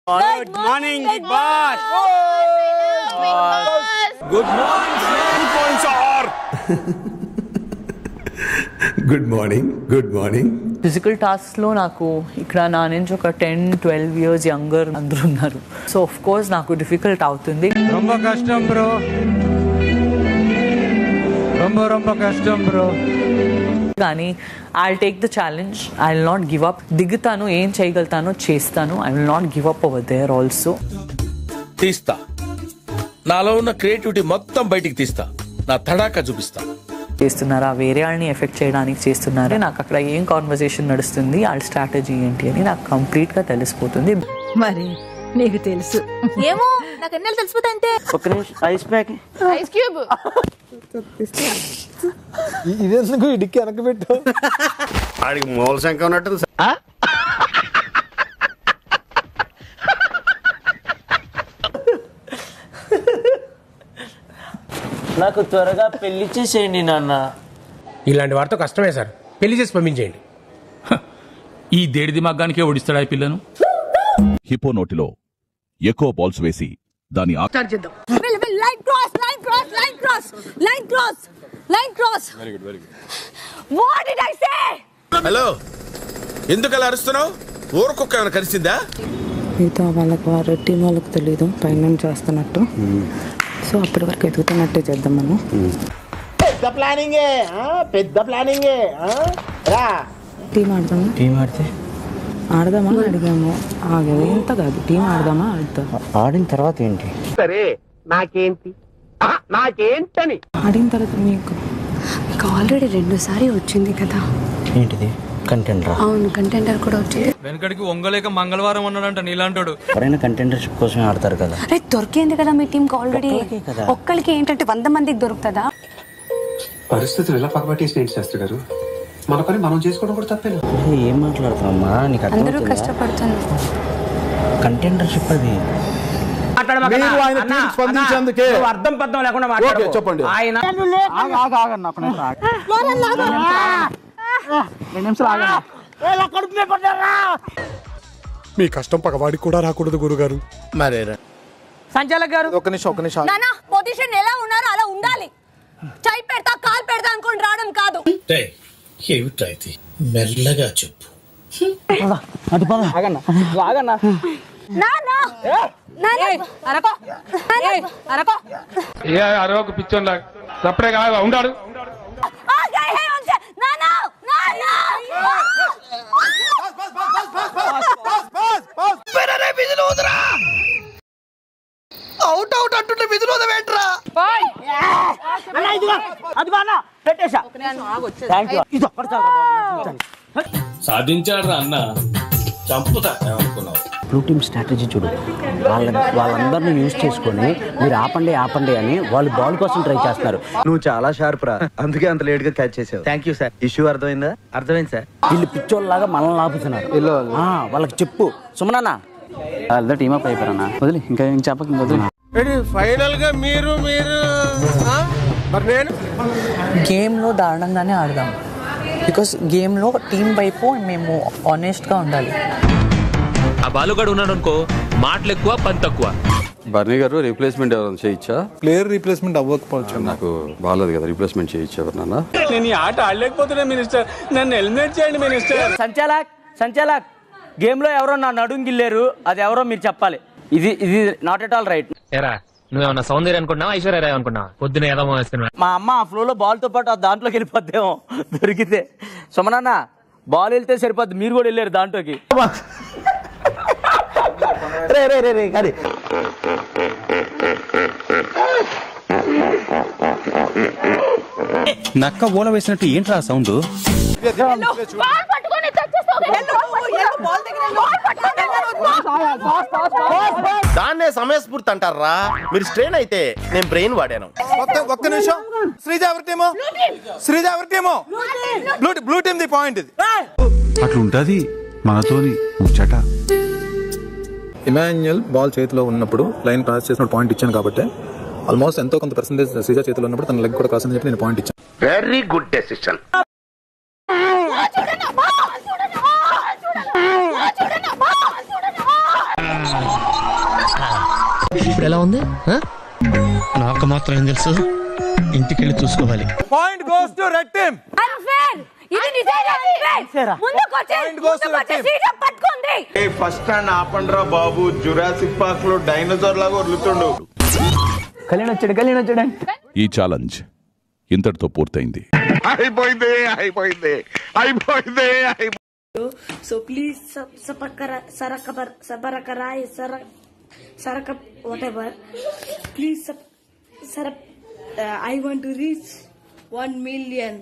Good morning, Big Boss. Good morning, sir. Good morning. Good morning. Physical టాస్క్లో నాకు ఇక్కడ నా నుంచి ఒక 10-12 ఇయర్స్ యంగర్ అందరూ ఉన్నారు. సో ఆఫ్ కోర్స్ నాకు డిఫికల్ట్ అవుతుంది. ரொம்ப కష్టం బ్రో, ரொம்ப కష్టం బ్రో. కానీ I will take the challenge. I will not give up. దిగుతాను, ఏం చేయగలుగుతానో చేస్తాను. I will not give up over there also. తీస్తా, నాలో ఉన్న క్రియేటివిటీ మొత్తం బయటికి తీస్తా, నా తడాకా చూపిస్తా. చేస్తున్నారా, వేరే వాళ్ళని ఎఫెక్ట్ చేయడానికి చేస్తున్నారా, నాకు అక్కడ ఏం కాన్వర్సేషన్ నడుస్తుంది, వాళ్ళ స్ట్రాటజీ ఏంటి అని నాకు కంప్లీట్ గా తెలిసిపోతుంది. మరి నీకు తెలుసు ఏమో, నాకు ఎన్నెలు తెలిసిపోతాయి అంతే. ఒక నిమిషం, ఐస్ ప్యాక్, ఐస్ క్యూబ్. ఇదేందుకు ఇడికి వెనక్కి పెట్టు. ఆడికి మూల శంక ఉన్నట్టు. నాకు త్వరగా పెళ్లి చేసేయండి నాన్న. ఇలాంటి వారితో కష్టమే సార్, పెళ్లి చేసి పంపించేయండి. ఈ దేడిది మగ్గానికే ఓడిస్తాడా ఈ పిల్లను? హిపో నోటిలో ఎక్కువ బాల్స్ వేసి దాని హలో, ఎందుకు అలా అరుస్తున్నావు? ఊరకొక్క ఏమైనా కలిసిందా? మిగతా వాళ్ళకి వారు టీం వాళ్ళకి తెలీదు పైన చేస్తున్నట్టు. సో అప్పటి వరకు ఎదుగుతున్నట్టే చేద్దాం మనం. పెద్ద ప్లానింగే, పెద్ద ప్లానింగే. టీం ఆడదామా? టీం ఆడితే ఆడదామా అడిగాము. ఆగదు, ఎంత కాదు, టీం ఆడదామా? ఆడతాం. ఆడిన తర్వాత ఏంటి? సరే, నాకేంటి నాకేంటని ఆడిన తర్వాత మీకు ఆల్రెడీ 2 సార్లు వచ్చింది కదా. ఏంటిది? కంటెండర్. అవును, కంటెండర్ కూడా వచ్చింది. వెనకడికి వంగలేక మంగళవారం ఉన్నాడంట నీలాంటోడు. ఎవరైనా కంటెండర్షిప్ కోసమే ఆడతారు కదా. అరే దొరికేంది కదా మీ టీంకి ఆల్రెడీ. ఒక్కరికి ఏంటంటే 100 మందికి దొరుకుతుందా? పరిస్థితులు ఎలా పగబట్టేసి శాస్త్రి గారు, మన పని మనం చేసుకోవడం కూడా తప్పేనా? ఏం మాట్లాడుతున్నామ్మా? నీకు అందరూ కష్టపడుతున్నారు. కంటెండర్షిప్ అది. స్పందించేందుకే అర్థం పద్ధం లేకుండా మాట్లాడు. చెప్పండి. ఆయన మీ కష్టం పగవాడికి కూడా రాకూడదు గురుగారు. మరేరా సంచాలక్ గారు, ఒక్క నిమిషం. నానా, పొజిషన్ ఎలా ఉన్నారో అలా ఉండాలి. చై పెడతా, కాలు పెడతా అనుకుని రావడం కాదు. ఏమిటైతే మెల్లగా చెప్పు. అరవకు పిచ్చోన్ లాగా సపడే కాగా ఉండాడు. అవుట్ అవుట్ అంటుంటే విధులు వదవేంట్రా? సాధించాడు అన్న, చంపుతా అనుకున్నావు. బ్లూ టీమ్ స్ట్రాటజీ చూడు. వాళ్ళందరినీ యూజ్ చేసుకొని మీరు ఆపండి అని వాళ్ళు బాల్ కోసం ట్రై చేస్తున్నారు. నువ్వు చాలా షార్ప్ రా, అందుకే అంత లేట్ గా క్యాచ్ చేసావు. Thank you sir. ఇష్యూ అర్థమైందా? అర్థమైంది సార్. వీళ్ళు పిచ్చోళ్ళలాగా మనల్ని ఆపుతున్నారు. వాళ్ళకి చెప్పు. సుమనన్నా వాళ్ళతో టీమ్ అప్ అయిపోయారన్నా. వదిలి ఇంకా ఏం చెప్పక వదిలి. ఫైనల్ గా మీరు మరి నేను గేమ్లో దారుణంగానే ఆడదాం. బికాస్ గేమ్లో టీం వైపు మేము ఆనెస్ట్గా ఉండాలి. ఆ బాలుగాడు ఉన్నాడు అనుకో, మాటలు ఎక్కువ, పని తక్కువ. బర్నీ గారు రీప్లేస్మెంట్ ఎవరైనా చేయొచ్చా? ప్లేయర్ రీప్లేస్మెంట్ అవ్వకపోవచ్చు. నాకు బాగాలేదు కదా, రీప్లేస్మెంట్ చేయొచ్చు ఎవరన్నా? నేను ఈ ఆట ఆడలేకపోతున్నా మినిస్టర్, నన్ను ఎలిమినేట్ చేయండి మినిస్టర్. సంచాలక్ గేమ్ లో ఎవరో నా నడుం గిల్లేరు, అది ఎవరో మీరు చెప్పాలి. ఇది నాట్ ఎట్ ఆల్ రైట్. ఎరా, నువ్వేమన్నా సౌందర్య అనుకున్నావా, ఐశ్వర్య రాయ్ అనుకున్నావా? పొద్దున ఏదో వేసుకున్నా. మా అమ్మ ఆ ఫ్లో లో బాల్ తో పాటు దాంట్లోకి వెళ్ళిపోద్దేమో దొరికితే. సుమనన్న బాల్ వెళ్తే సరిపోద్ది, మీరు కూడా వెళ్ళారు దాంట్లోకి. నక్క ఓల వేసినట్టు ఏంట్రా సౌండ్? దాన్నే సమయస్ఫూర్తి అంటారా? మీరు స్ట్రెయిన్ అయితే నేను బ్రెయిన్ వాడాను. ఒక్క నిమిషం. శ్రీజ ఎవరి టీమో? శ్రీజ ఎవరి టీమో? బ్లూ టీమ్ ది పాయింట్ ఇది. అట్లుంటది మనతోని ముచ్చట. ఇమాన్యుయల్ బాల్ చేతిలో ఉన్నప్పుడు లైన్ క్రాస్ చేసినప్పుడు పాయింట్ ఇచ్చాను కాబట్టి ఆల్మోస్ట్ ఎంతో కొంత పర్సెంటేజ్ శ్రీజ చేతిలో ఉన్నప్పుడు తన లెగ్ కూడా కాసని చెప్పి నేను పాయింట్ ఇచ్చాను. Very good decision. ఇప్పుడు ఎలా ఉంది నాకు మాత్రం ఏం తెలుసు ఇంటికెళ్ళి చూసుకోవాలి. Point goes to red team. Unfair ఇది నిజంగా అన్ఫేర్. ముందుకొచ్చి సీజా పట్టుకుంది. ఏ ఫస్ట్ స్టాండ్ ఆపండ్రా బాబు, జురాసిక్ పార్క్ లో డైనోసార్ లాగా వదులుతుండు. కళ్యాణ్ వచ్చాడు. ఈ ఛాలెంజ్ ఇంతటితో పూర్తయింది. అయిపోయింది. So please Saraka whatever. Please I want to reach 1 million.